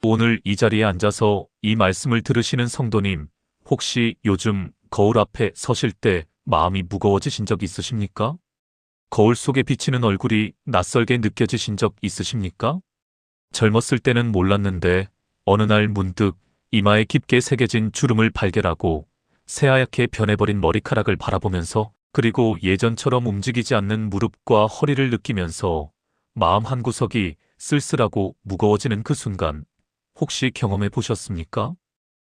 오늘 이 자리에 앉아서 이 말씀을 들으시는 성도님, 혹시 요즘 거울 앞에 서실 때 마음이 무거워지신 적 있으십니까? 거울 속에 비치는 얼굴이 낯설게 느껴지신 적 있으십니까? 젊었을 때는 몰랐는데 어느 날 문득 이마에 깊게 새겨진 주름을 발견하고 새하얗게 변해버린 머리카락을 바라보면서, 그리고 예전처럼 움직이지 않는 무릎과 허리를 느끼면서 마음 한구석이 쓸쓸하고 무거워지는 그 순간, 혹시 경험해 보셨습니까?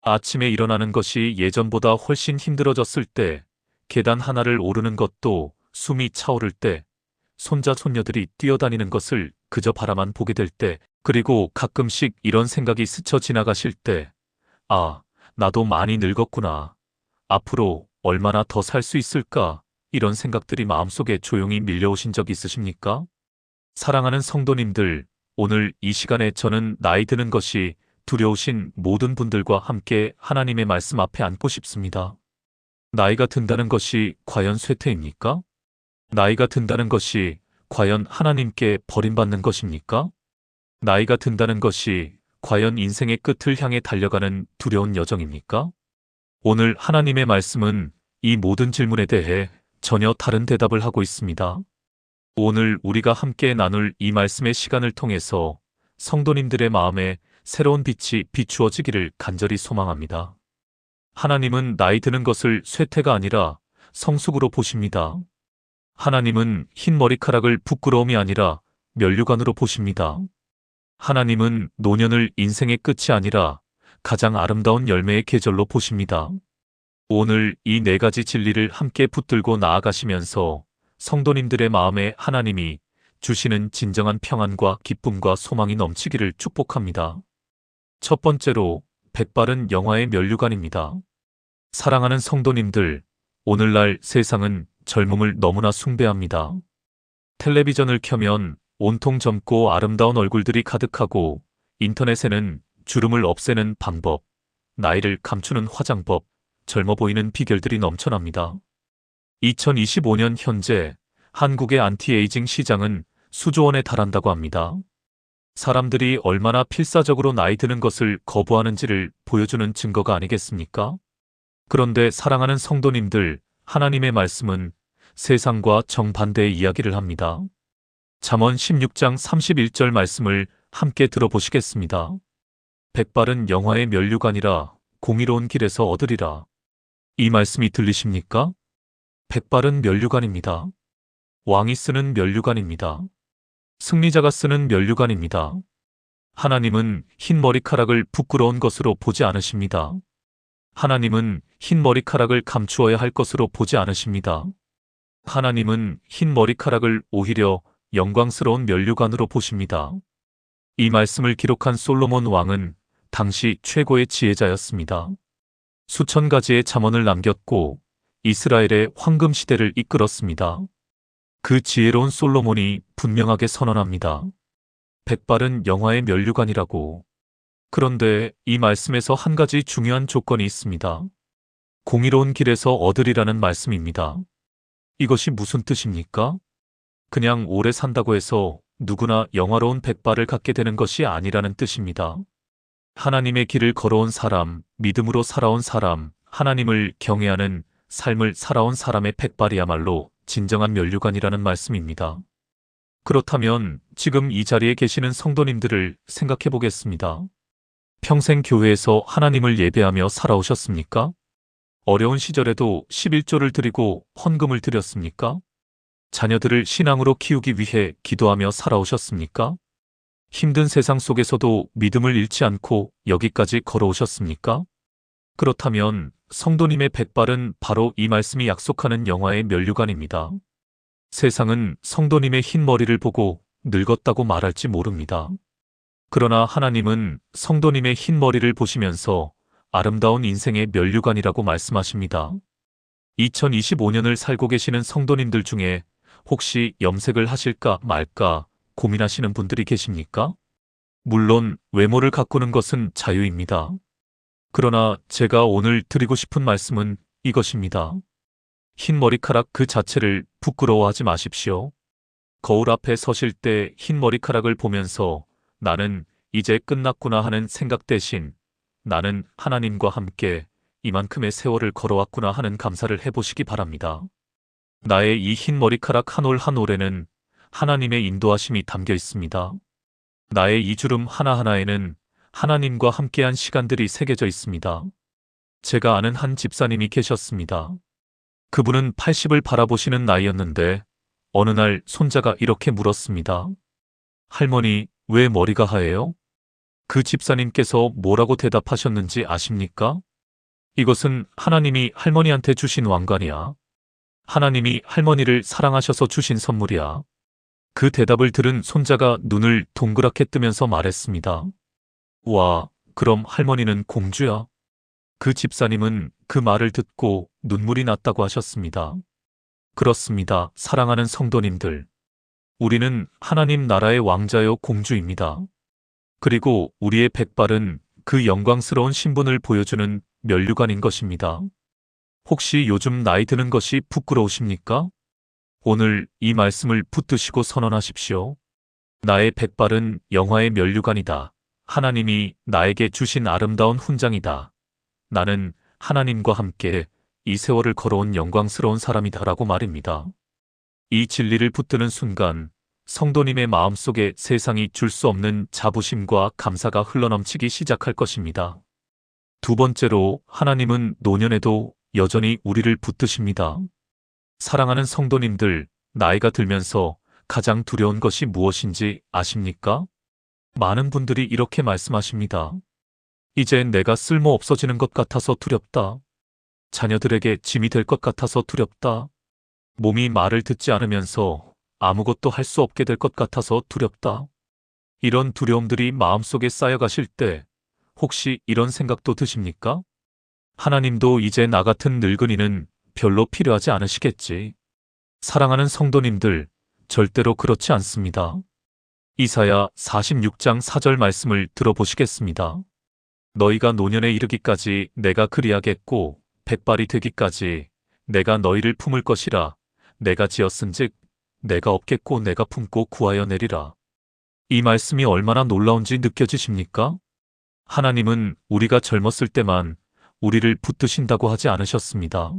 아침에 일어나는 것이 예전보다 훨씬 힘들어졌을 때, 계단 하나를 오르는 것도 숨이 차오를 때, 손자 손녀들이 뛰어다니는 것을 그저 바라만 보게 될 때, 그리고 가끔씩 이런 생각이 스쳐 지나가실 때, 아, 나도 많이 늙었구나. 앞으로 얼마나 더 살 수 있을까? 이런 생각들이 마음속에 조용히 밀려오신 적 있으십니까? 사랑하는 성도님들, 오늘 이 시간에 저는 나이 드는 것이 두려우신 모든 분들과 함께 하나님의 말씀 앞에 앉고 싶습니다. 나이가 든다는 것이 과연 쇠퇴입니까? 나이가 든다는 것이 과연 하나님께 버림받는 것입니까? 나이가 든다는 것이 과연 인생의 끝을 향해 달려가는 두려운 여정입니까? 오늘 하나님의 말씀은 이 모든 질문에 대해 전혀 다른 대답을 하고 있습니다. 오늘 우리가 함께 나눌 이 말씀의 시간을 통해서 성도님들의 마음에 새로운 빛이 비추어지기를 간절히 소망합니다. 하나님은 나이 드는 것을 쇠퇴가 아니라 성숙으로 보십니다. 하나님은 흰 머리카락을 부끄러움이 아니라 면류관으로 보십니다. 하나님은 노년을 인생의 끝이 아니라 가장 아름다운 열매의 계절로 보십니다. 오늘 이 네 가지 진리를 함께 붙들고 나아가시면서 성도님들의 마음에 하나님이 주시는 진정한 평안과 기쁨과 소망이 넘치기를 축복합니다. 첫 번째로, 백발은 영화의 면류관입니다. 사랑하는 성도님들, 오늘날 세상은 젊음을 너무나 숭배합니다. 텔레비전을 켜면 온통 젊고 아름다운 얼굴들이 가득하고, 인터넷에는 주름을 없애는 방법, 나이를 감추는 화장법, 젊어 보이는 비결들이 넘쳐납니다. 2025년 현재 한국의 안티에이징 시장은 수조 원에 달한다고 합니다. 사람들이 얼마나 필사적으로 나이 드는 것을 거부하는지를 보여주는 증거가 아니겠습니까? 그런데 사랑하는 성도님들, 하나님의 말씀은 세상과 정반대의 이야기를 합니다. 잠언 16장 31절 말씀을 함께 들어보시겠습니다. 백발은 영화의 면류관이라 공의로운 길에서 얻으리라. 이 말씀이 들리십니까? 백발은 면류관입니다. 왕이 쓰는 면류관입니다. 승리자가 쓰는 면류관입니다. 하나님은 흰 머리카락을 부끄러운 것으로 보지 않으십니다. 하나님은 흰 머리카락을 감추어야 할 것으로 보지 않으십니다. 하나님은 흰 머리카락을 오히려 영광스러운 면류관으로 보십니다. 이 말씀을 기록한 솔로몬 왕은 당시 최고의 지혜자였습니다. 수천 가지의 잠언을 남겼고 이스라엘의 황금 시대를 이끌었습니다. 그 지혜로운 솔로몬이 분명하게 선언합니다. 백발은 영화의 면류관이라고. 그런데 이 말씀에서 한 가지 중요한 조건이 있습니다. 공의로운 길에서 얻으리라는 말씀입니다. 이것이 무슨 뜻입니까? 그냥 오래 산다고 해서 누구나 영화로운 백발을 갖게 되는 것이 아니라는 뜻입니다. 하나님의 길을 걸어온 사람, 믿음으로 살아온 사람, 하나님을 경외하는 삶을 살아온 사람의 백발이야말로 진정한 면류관이라는 말씀입니다. 그렇다면 지금 이 자리에 계시는 성도님들을 생각해 보겠습니다. 평생 교회에서 하나님을 예배하며 살아오셨습니까? 어려운 시절에도 11조를 드리고 헌금을 드렸습니까? 자녀들을 신앙으로 키우기 위해 기도하며 살아오셨습니까? 힘든 세상 속에서도 믿음을 잃지 않고 여기까지 걸어오셨습니까? 그렇다면 성도님의 백발은 바로 이 말씀이 약속하는 영화의 면류관입니다. 세상은 성도님의 흰 머리를 보고 늙었다고 말할지 모릅니다. 그러나 하나님은 성도님의 흰 머리를 보시면서 아름다운 인생의 면류관이라고 말씀하십니다. 2025년을 살고 계시는 성도님들 중에 혹시 염색을 하실까 말까 고민하시는 분들이 계십니까? 물론 외모를 가꾸는 것은 자유입니다. 그러나 제가 오늘 드리고 싶은 말씀은 이것입니다. 흰 머리카락 그 자체를 부끄러워하지 마십시오. 거울 앞에 서실 때 흰 머리카락을 보면서 나는 이제 끝났구나 하는 생각 대신 나는 하나님과 함께 이만큼의 세월을 걸어왔구나 하는 감사를 해보시기 바랍니다. 나의 이 흰 머리카락 한 올 한 올에는 하나님의 인도하심이 담겨 있습니다. 나의 이 주름 하나하나에는 하나님과 함께한 시간들이 새겨져 있습니다. 제가 아는 한 집사님이 계셨습니다. 그분은 80을 바라보시는 나이였는데 어느 날 손자가 이렇게 물었습니다. 할머니, 왜 머리가 하얘요? 그 집사님께서 뭐라고 대답하셨는지 아십니까? 이것은 하나님이 할머니한테 주신 왕관이야. 하나님이 할머니를 사랑하셔서 주신 선물이야. 그 대답을 들은 손자가 눈을 동그랗게 뜨면서 말했습니다. 와, 그럼 할머니는 공주야? 그 집사님은 그 말을 듣고 눈물이 났다고 하셨습니다. 그렇습니다, 사랑하는 성도님들. 우리는 하나님 나라의 왕자요 공주입니다. 그리고 우리의 백발은 그 영광스러운 신분을 보여주는 면류관인 것입니다. 혹시 요즘 나이 드는 것이 부끄러우십니까? 오늘 이 말씀을 붙드시고 선언하십시오. 나의 백발은 영화의 면류관이다. 하나님이 나에게 주신 아름다운 훈장이다. 나는 하나님과 함께 이 세월을 걸어온 영광스러운 사람이다라고 말입니다. 이 진리를 붙드는 순간 성도님의 마음속에 세상이 줄 수 없는 자부심과 감사가 흘러넘치기 시작할 것입니다. 두 번째로, 하나님은 노년에도 여전히 우리를 붙드십니다. 사랑하는 성도님들, 나이가 들면서 가장 두려운 것이 무엇인지 아십니까? 많은 분들이 이렇게 말씀하십니다. 이제 내가 쓸모 없어지는 것 같아서 두렵다. 자녀들에게 짐이 될 것 같아서 두렵다. 몸이 말을 듣지 않으면서 아무것도 할 수 없게 될 것 같아서 두렵다. 이런 두려움들이 마음속에 쌓여가실 때 혹시 이런 생각도 드십니까? 하나님도 이제 나 같은 늙은이는 별로 필요하지 않으시겠지. 사랑하는 성도님들, 절대로 그렇지 않습니다. 이사야 46장 4절 말씀을 들어보시겠습니다. 너희가 노년에 이르기까지 내가 그리하겠고 백발이 되기까지 내가 너희를 품을 것이라. 내가 지었은즉 내가 업겠고 내가 품고 구하여 내리라. 이 말씀이 얼마나 놀라운지 느껴지십니까? 하나님은 우리가 젊었을 때만 우리를 붙드신다고 하지 않으셨습니다.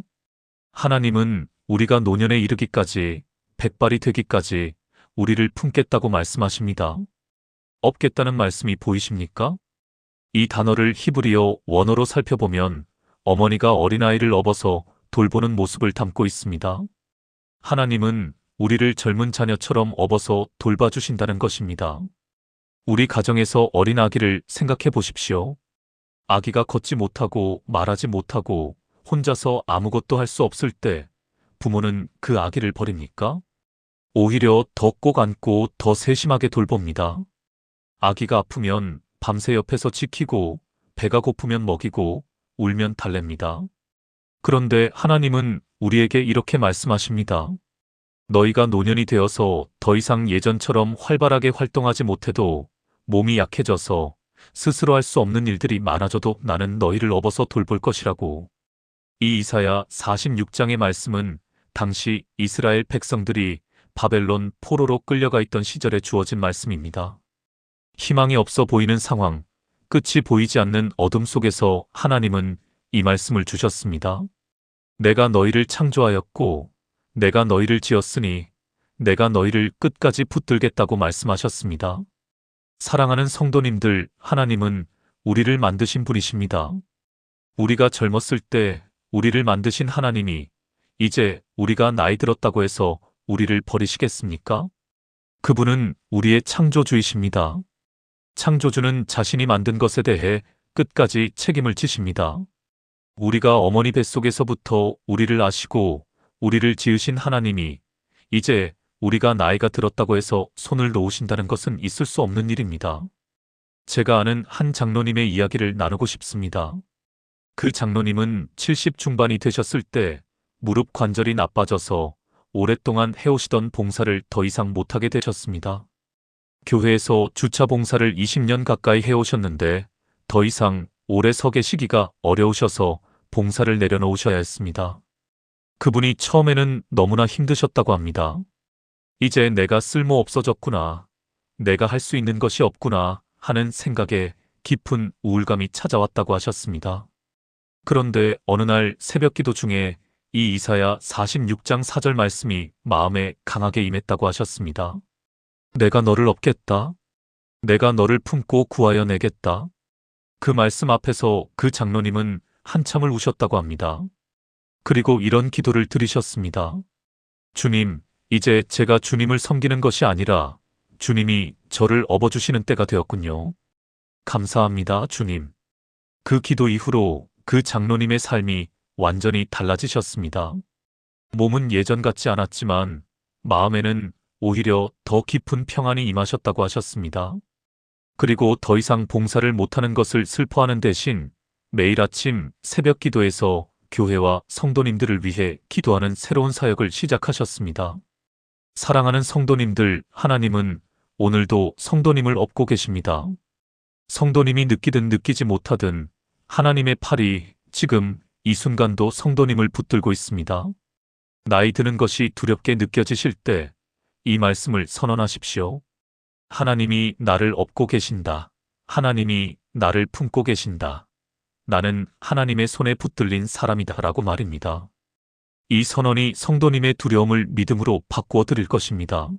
하나님은 우리가 노년에 이르기까지, 백발이 되기까지 우리를 품겠다고 말씀하십니다. 업겠다는 말씀이 보이십니까? 이 단어를 히브리어 원어로 살펴보면 어머니가 어린아이를 업어서 돌보는 모습을 담고 있습니다. 하나님은 우리를 젊은 자녀처럼 업어서 돌봐주신다는 것입니다. 우리 가정에서 어린 아기를 생각해 보십시오. 아기가 걷지 못하고 말하지 못하고 혼자서 아무것도 할 수 없을 때 부모는 그 아기를 버립니까? 오히려 더 꼭 안고 더 세심하게 돌봅니다. 아기가 아프면 밤새 옆에서 지키고 배가 고프면 먹이고 울면 달랩니다. 그런데 하나님은 우리에게 이렇게 말씀하십니다. 너희가 노년이 되어서 더 이상 예전처럼 활발하게 활동하지 못해도 몸이 약해져서 스스로 할 수 없는 일들이 많아져도 나는 너희를 업어서 돌볼 것이라고. 이 이사야 46장의 말씀은 당시 이스라엘 백성들이 바벨론 포로로 끌려가 있던 시절에 주어진 말씀입니다. 희망이 없어 보이는 상황, 끝이 보이지 않는 어둠 속에서 하나님은 이 말씀을 주셨습니다. 내가 너희를 창조하였고 내가 너희를 지었으니 내가 너희를 끝까지 붙들겠다고 말씀하셨습니다. 사랑하는 성도님들, 하나님은 우리를 만드신 분이십니다. 우리가 젊었을 때 우리를 만드신 하나님이 이제 우리가 나이 들었다고 해서 우리를 버리시겠습니까? 그분은 우리의 창조주이십니다. 창조주는 자신이 만든 것에 대해 끝까지 책임을 지십니다. 우리가 어머니 뱃속에서부터 우리를 아시고 우리를 지으신 하나님이 이제 우리가 나이가 들었다고 해서 손을 놓으신다는 것은 있을 수 없는 일입니다. 제가 아는 한 장로님의 이야기를 나누고 싶습니다. 그 장로님은 70 중반이 되셨을 때 무릎 관절이 나빠져서 오랫동안 해오시던 봉사를 더 이상 못하게 되셨습니다. 교회에서 주차 봉사를 20년 가까이 해오셨는데 더 이상 오래 서 계시기가 어려우셔서 봉사를 내려놓으셔야 했습니다. 그분이 처음에는 너무나 힘드셨다고 합니다. 이제 내가 쓸모 없어졌구나. 내가 할 수 있는 것이 없구나 하는 생각에 깊은 우울감이 찾아왔다고 하셨습니다. 그런데 어느 날 새벽 기도 중에 이 이사야 46장 4절 말씀이 마음에 강하게 임했다고 하셨습니다. 내가 너를 업겠다. 내가 너를 품고 구하여 내겠다. 그 말씀 앞에서 그 장로님은 한참을 우셨다고 합니다. 그리고 이런 기도를 드리셨습니다. 주님, 이제 제가 주님을 섬기는 것이 아니라 주님이 저를 업어주시는 때가 되었군요. 감사합니다, 주님. 그 기도 이후로 그 장로님의 삶이 완전히 달라지셨습니다. 몸은 예전 같지 않았지만 마음에는 오히려 더 깊은 평안이 임하셨다고 하셨습니다. 그리고 더 이상 봉사를 못하는 것을 슬퍼하는 대신 매일 아침 새벽 기도에서 교회와 성도님들을 위해 기도하는 새로운 사역을 시작하셨습니다. 사랑하는 성도님들, 하나님은 오늘도 성도님을 업고 계십니다. 성도님이 느끼든 느끼지 못하든 하나님의 팔이 지금 이 순간도 성도님을 붙들고 있습니다. 나이 드는 것이 두렵게 느껴지실 때 이 말씀을 선언하십시오. 하나님이 나를 업고 계신다. 하나님이 나를 품고 계신다. 나는 하나님의 손에 붙들린 사람이다 라고 말입니다. 이 선언이 성도님의 두려움을 믿음으로 바꾸어 드릴 것입니다.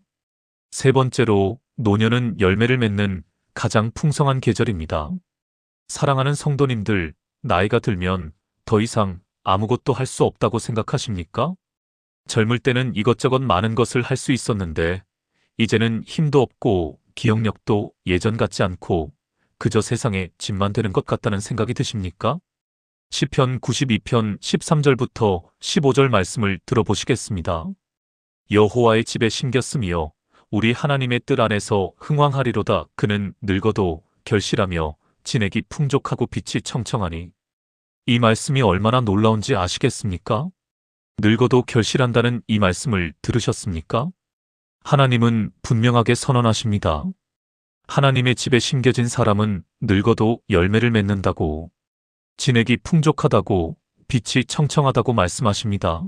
세 번째로, 노년은 열매를 맺는 가장 풍성한 계절입니다. 사랑하는 성도님들, 나이가 들면 더 이상 아무것도 할 수 없다고 생각하십니까? 젊을 때는 이것저것 많은 것을 할 수 있었는데 이제는 힘도 없고 기억력도 예전 같지 않고 그저 세상에 짐만 되는 것 같다는 생각이 드십니까? 시편 92편 13절부터 15절 말씀을 들어보시겠습니다. 여호와의 집에 심겼으며 우리 하나님의 뜰 안에서 흥왕하리로다. 그는 늙어도 결실하며 진액이 풍족하고 빛이 청청하니. 이 말씀이 얼마나 놀라운지 아시겠습니까? 늙어도 결실한다는 이 말씀을 들으셨습니까? 하나님은 분명하게 선언하십니다. 하나님의 집에 심겨진 사람은 늙어도 열매를 맺는다고, 진액이 풍족하다고, 빛이 청청하다고 말씀하십니다.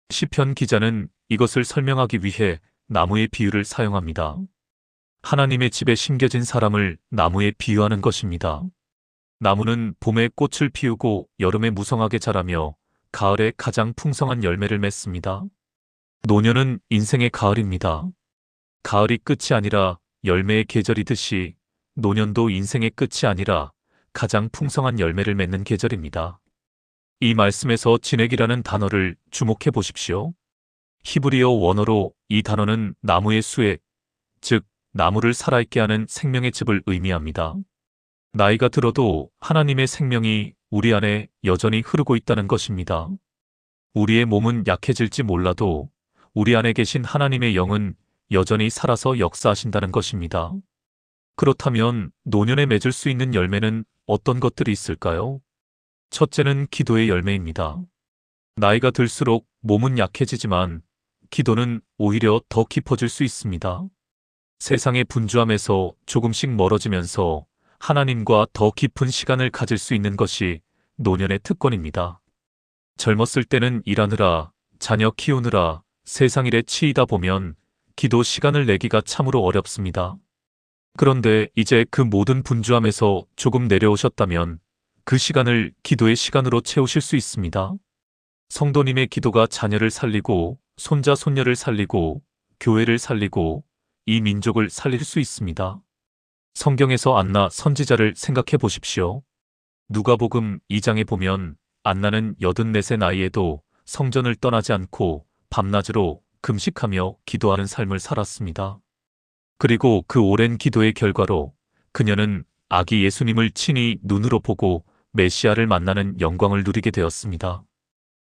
시편 기자는 이것을 설명하기 위해 나무의 비유를 사용합니다. 하나님의 집에 심겨진 사람을 나무에 비유하는 것입니다. 나무는 봄에 꽃을 피우고 여름에 무성하게 자라며 가을에 가장 풍성한 열매를 맺습니다. 노년은 인생의 가을입니다. 가을이 끝이 아니라 열매의 계절이듯이 노년도 인생의 끝이 아니라 가장 풍성한 열매를 맺는 계절입니다. 이 말씀에서 진액이라는 단어를 주목해 보십시오. 히브리어 원어로 이 단어는 나무의 수액, 즉 나무를 살아있게 하는 생명의 즙을 의미합니다. 나이가 들어도 하나님의 생명이 우리 안에 여전히 흐르고 있다는 것입니다. 우리의 몸은 약해질지 몰라도 우리 안에 계신 하나님의 영은 여전히 살아서 역사하신다는 것입니다. 그렇다면 노년에 맺을 수 있는 열매는 어떤 것들이 있을까요? 첫째는 기도의 열매입니다. 나이가 들수록 몸은 약해지지만 기도는 오히려 더 깊어질 수 있습니다. 세상의 분주함에서 조금씩 멀어지면서 하나님과 더 깊은 시간을 가질 수 있는 것이 노년의 특권입니다. 젊었을 때는 일하느라, 자녀 키우느라 세상 일에 치이다 보면 기도 시간을 내기가 참으로 어렵습니다. 그런데 이제 그 모든 분주함에서 조금 내려오셨다면 그 시간을 기도의 시간으로 채우실 수 있습니다. 성도님의 기도가 자녀를 살리고 손자 손녀를 살리고 교회를 살리고 이 민족을 살릴 수 있습니다. 성경에서 안나 선지자를 생각해 보십시오. 누가복음 2장에 보면 안나는 84세 나이에도 성전을 떠나지 않고 밤낮으로 금식하며 기도하는 삶을 살았습니다. 그리고 그 오랜 기도의 결과로 그녀는 아기 예수님을 친히 눈으로 보고 메시아를 만나는 영광을 누리게 되었습니다.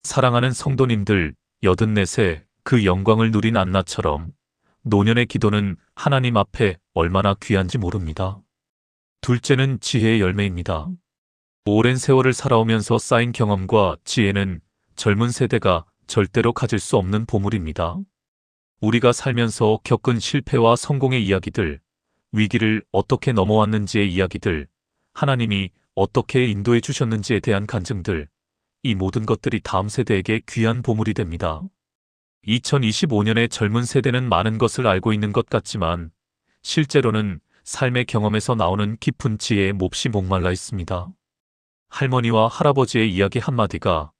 사랑하는 성도님들, 84세 그 영광을 누린 안나처럼 노년의 기도는 하나님 앞에 얼마나 귀한지 모릅니다. 둘째는 지혜의 열매입니다. 오랜 세월을 살아오면서 쌓인 경험과 지혜는 젊은 세대가 절대로 가질 수 없는 보물입니다. 우리가 살면서 겪은 실패와 성공의 이야기들, 위기를 어떻게 넘어왔는지의 이야기들, 하나님이 어떻게 인도해 주셨는지에 대한 간증들, 이 모든 것들이 다음 세대에게 귀한 보물이 됩니다. 2025년의 젊은 세대는 많은 것을 알고 있는 것 같지만 실제로는 삶의 경험에서 나오는 깊은 지혜에 몹시 목말라 있습니다. 할머니와 할아버지의 이야기 한마디가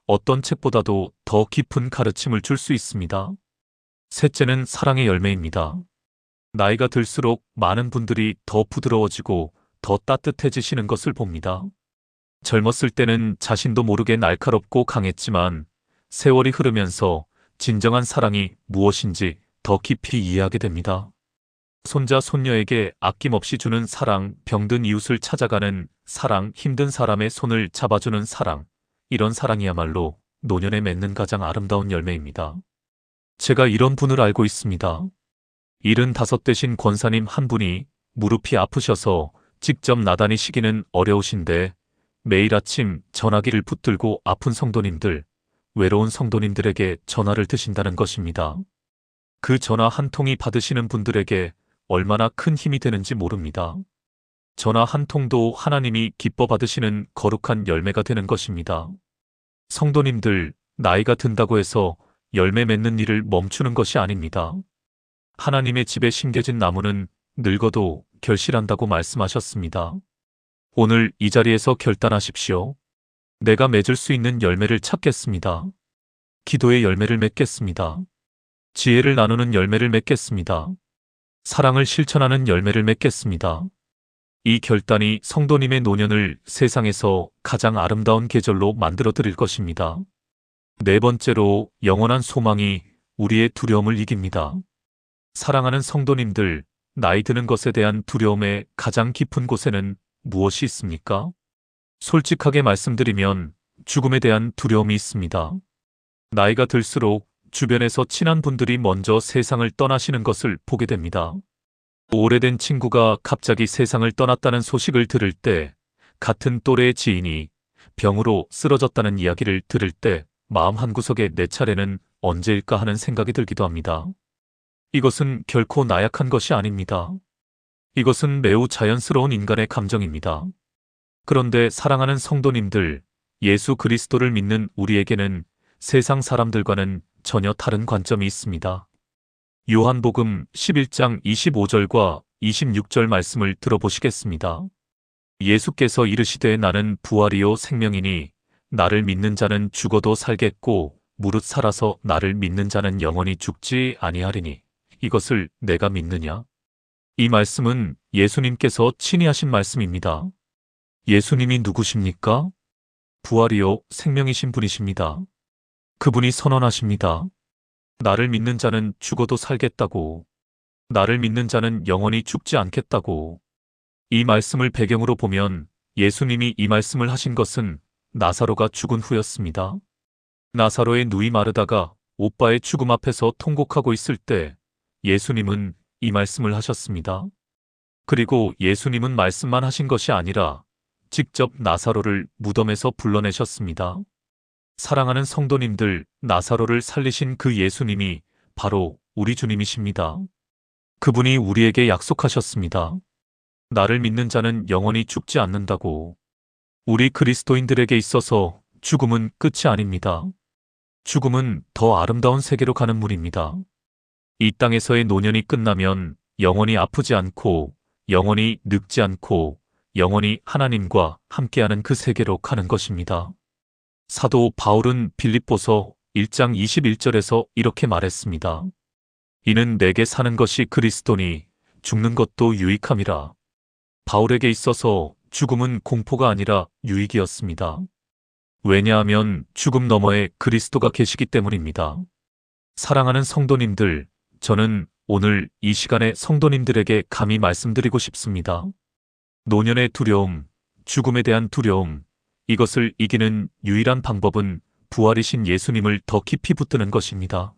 어떤 책보다도 더 깊은 가르침을 줄 수 있습니다. 셋째는 사랑의 열매입니다. 나이가 들수록 많은 분들이 더 부드러워지고 더 따뜻해지시는 것을 봅니다. 젊었을 때는 자신도 모르게 날카롭고 강했지만 세월이 흐르면서 진정한 사랑이 무엇인지 더 깊이 이해하게 됩니다. 손자, 손녀에게 아낌없이 주는 사랑, 병든 이웃을 찾아가는 사랑, 힘든 사람의 손을 잡아주는 사랑, 이런 사랑이야말로 노년에 맺는 가장 아름다운 열매입니다. 제가 이런 분을 알고 있습니다. 75 되신 권사님 한 분이 무릎이 아프셔서 직접 나다니시기는 어려우신데 매일 아침 전화기를 붙들고 아픈 성도님들, 외로운 성도님들에게 전화를 드신다는 것입니다. 그 전화 한 통이 받으시는 분들에게 얼마나 큰 힘이 되는지 모릅니다. 전화 한 통도 하나님이 기뻐 받으시는 거룩한 열매가 되는 것입니다. 성도님들, 나이가 든다고 해서 열매 맺는 일을 멈추는 것이 아닙니다. 하나님의 집에 심겨진 나무는 늙어도 결실한다고 말씀하셨습니다. 오늘 이 자리에서 결단하십시오. 내가 맺을 수 있는 열매를 찾겠습니다. 기도의 열매를 맺겠습니다. 지혜를 나누는 열매를 맺겠습니다. 사랑을 실천하는 열매를 맺겠습니다. 이 결단이 성도님의 노년을 세상에서 가장 아름다운 계절로 만들어 드릴 것입니다. 네 번째로, 영원한 소망이 우리의 두려움을 이깁니다. 사랑하는 성도님들, 나이 드는 것에 대한 두려움의 가장 깊은 곳에는 무엇이 있습니까? 솔직하게 말씀드리면 죽음에 대한 두려움이 있습니다. 나이가 들수록 주변에서 친한 분들이 먼저 세상을 떠나시는 것을 보게 됩니다. 오래된 친구가 갑자기 세상을 떠났다는 소식을 들을 때, 같은 또래의 지인이 병으로 쓰러졌다는 이야기를 들을 때 마음 한구석에 내 차례는 언제일까 하는 생각이 들기도 합니다. 이것은 결코 나약한 것이 아닙니다. 이것은 매우 자연스러운 인간의 감정입니다. 그런데 사랑하는 성도님들, 예수 그리스도를 믿는 우리에게는 세상 사람들과는 전혀 다른 관점이 있습니다. 요한복음 11장 25절과 26절 말씀을 들어보시겠습니다. 예수께서 이르시되 나는 부활이요 생명이니 나를 믿는 자는 죽어도 살겠고 무릇 살아서 나를 믿는 자는 영원히 죽지 아니하리니 이것을 내가 믿느냐? 이 말씀은 예수님께서 친히 하신 말씀입니다. 예수님이 누구십니까? 부활이요 생명이신 분이십니다. 그분이 선언하십니다. 나를 믿는 자는 죽어도 살겠다고. 나를 믿는 자는 영원히 죽지 않겠다고. 이 말씀을 배경으로 보면 예수님이 이 말씀을 하신 것은 나사로가 죽은 후였습니다. 나사로의 누이 마르다가 오빠의 죽음 앞에서 통곡하고 있을 때 예수님은 이 말씀을 하셨습니다. 그리고 예수님은 말씀만 하신 것이 아니라 직접 나사로를 무덤에서 불러내셨습니다. 사랑하는 성도님들, 나사로를 살리신 그 예수님이 바로 우리 주님이십니다. 그분이 우리에게 약속하셨습니다. 나를 믿는 자는 영원히 죽지 않는다고. 우리 그리스도인들에게 있어서 죽음은 끝이 아닙니다. 죽음은 더 아름다운 세계로 가는 문입니다. 이 땅에서의 노년이 끝나면 영원히 아프지 않고 영원히 늙지 않고 영원히 하나님과 함께하는 그 세계로 가는 것입니다. 사도 바울은 빌립보서 1장 21절에서 이렇게 말했습니다. 이는 내게 사는 것이 그리스도니 죽는 것도 유익함이라. 바울에게 있어서 죽음은 공포가 아니라 유익이었습니다. 왜냐하면 죽음 너머에 그리스도가 계시기 때문입니다. 사랑하는 성도님들, 저는 오늘 이 시간에 성도님들에게 감히 말씀드리고 싶습니다. 노년의 두려움, 죽음에 대한 두려움, 이것을 이기는 유일한 방법은 부활이신 예수님을 더 깊이 붙드는 것입니다.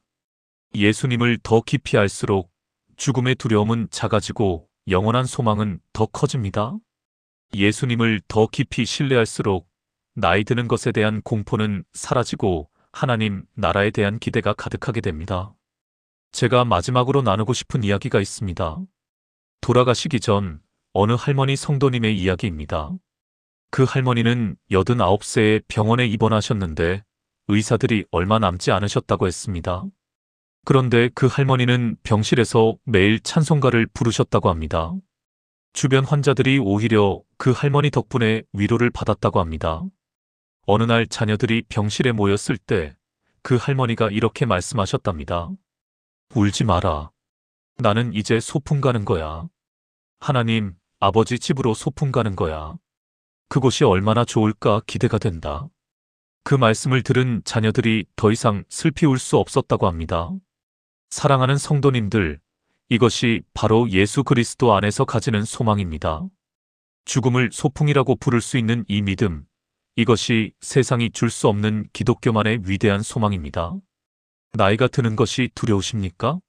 예수님을 더 깊이 알수록 죽음의 두려움은 작아지고 영원한 소망은 더 커집니다. 예수님을 더 깊이 신뢰할수록 나이 드는 것에 대한 공포는 사라지고 하나님 나라에 대한 기대가 가득하게 됩니다. 제가 마지막으로 나누고 싶은 이야기가 있습니다. 돌아가시기 전 어느 할머니 성도님의 이야기입니다. 그 할머니는 89세에 병원에 입원하셨는데 의사들이 얼마 남지 않으셨다고 했습니다. 그런데 그 할머니는 병실에서 매일 찬송가를 부르셨다고 합니다. 주변 환자들이 오히려 그 할머니 덕분에 위로를 받았다고 합니다. 어느 날 자녀들이 병실에 모였을 때 그 할머니가 이렇게 말씀하셨답니다. 울지 마라. 나는 이제 소풍 가는 거야. 하나님, 아버지 집으로 소풍 가는 거야. 그곳이 얼마나 좋을까 기대가 된다. 그 말씀을 들은 자녀들이 더 이상 슬피 울 수 없었다고 합니다. 사랑하는 성도님들, 이것이 바로 예수 그리스도 안에서 가지는 소망입니다. 죽음을 소풍이라고 부를 수 있는 이 믿음, 이것이 세상이 줄 수 없는 기독교만의 위대한 소망입니다. 나이가 드는 것이 두려우십니까?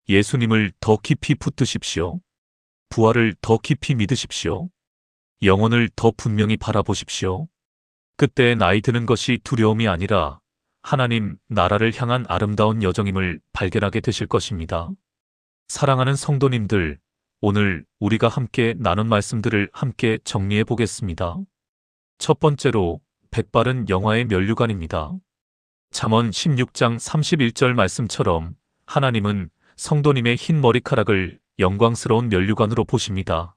예수님을 더 깊이 붙드십시오. 부활을 더 깊이 믿으십시오. 영혼을 더 분명히 바라보십시오. 그때 나이 드는 것이 두려움이 아니라 하나님 나라를 향한 아름다운 여정임을 발견하게 되실 것입니다. 사랑하는 성도님들, 오늘 우리가 함께 나눈 말씀들을 함께 정리해 보겠습니다. 첫 번째로, 백발은 영화의 면류관입니다. 잠언 16장 31절 말씀처럼 하나님은 성도님의 흰 머리카락을 영광스러운 면류관으로 보십니다.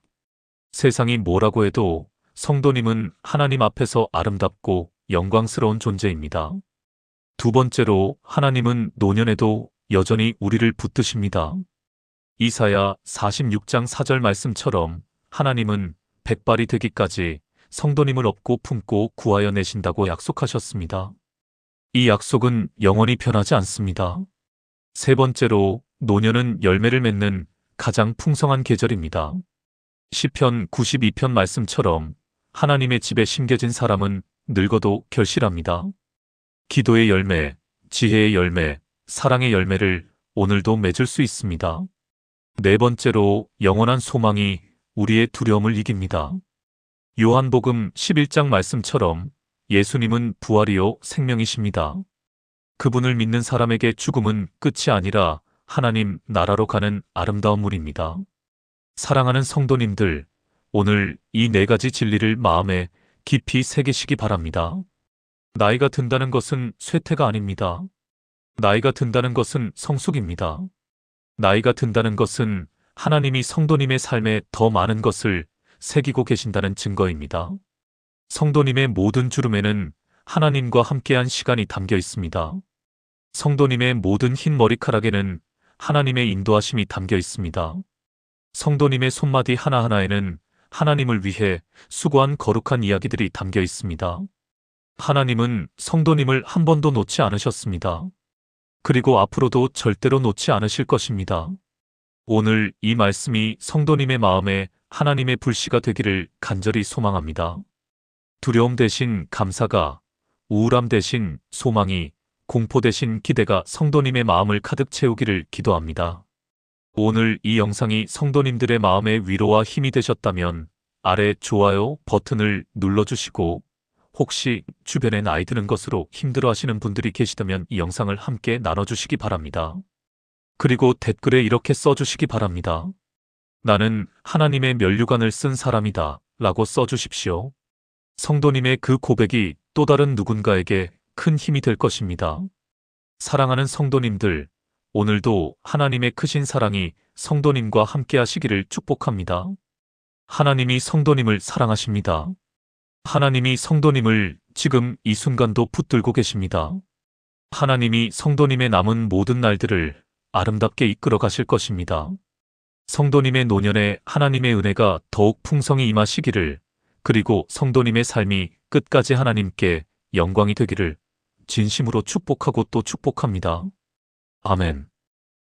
세상이 뭐라고 해도 성도님은 하나님 앞에서 아름답고 영광스러운 존재입니다. 두 번째로, 하나님은 노년에도 여전히 우리를 붙드십니다. 이사야 46장 4절 말씀처럼 하나님은 백발이 되기까지 성도님을 업고 품고 구하여 내신다고 약속하셨습니다. 이 약속은 영원히 변하지 않습니다. 세 번째로, 노년은 열매를 맺는 가장 풍성한 계절입니다. 시편 92편 말씀처럼 하나님의 집에 심겨진 사람은 늙어도 결실합니다. 기도의 열매, 지혜의 열매, 사랑의 열매를 오늘도 맺을 수 있습니다. 네 번째로, 영원한 소망이 우리의 두려움을 이깁니다. 요한복음 11장 말씀처럼 예수님은 부활이요 생명이십니다. 그분을 믿는 사람에게 죽음은 끝이 아니라 하나님 나라로 가는 아름다운 문입니다. 사랑하는 성도님들, 오늘 이 네 가지 진리를 마음에 깊이 새기시기 바랍니다. 나이가 든다는 것은 쇠퇴가 아닙니다. 나이가 든다는 것은 성숙입니다. 나이가 든다는 것은 하나님이 성도님의 삶에 더 많은 것을 새기고 계신다는 증거입니다. 성도님의 모든 주름에는 하나님과 함께한 시간이 담겨 있습니다. 성도님의 모든 흰 머리카락에는 하나님의 인도하심이 담겨 있습니다. 성도님의 손마디 하나하나에는 하나님을 위해 수고한 거룩한 이야기들이 담겨 있습니다. 하나님은 성도님을 한 번도 놓지 않으셨습니다. 그리고 앞으로도 절대로 놓지 않으실 것입니다. 오늘 이 말씀이 성도님의 마음에 하나님의 불씨가 되기를 간절히 소망합니다. 두려움 대신 감사가, 우울함 대신 소망이, 공포 대신 기대가 성도님의 마음을 가득 채우기를 기도합니다. 오늘 이 영상이 성도님들의 마음에 위로와 힘이 되셨다면 아래 좋아요 버튼을 눌러주시고, 혹시 주변에 나이 드는 것으로 힘들어하시는 분들이 계시다면 이 영상을 함께 나눠주시기 바랍니다. 그리고 댓글에 이렇게 써주시기 바랍니다. 나는 하나님의 면류관을 쓴 사람이다 라고 써주십시오. 성도님의 그 고백이 또 다른 누군가에게 큰 힘이 될 것입니다. 사랑하는 성도님들, 오늘도 하나님의 크신 사랑이 성도님과 함께 하시기를 축복합니다. 하나님이 성도님을 사랑하십니다. 하나님이 성도님을 지금 이 순간도 붙들고 계십니다. 하나님이 성도님의 남은 모든 날들을 아름답게 이끌어 가실 것입니다. 성도님의 노년에 하나님의 은혜가 더욱 풍성히 임하시기를, 그리고 성도님의 삶이 끝까지 하나님께 영광이 되기를 진심으로 축복하고 또 축복합니다. 아멘.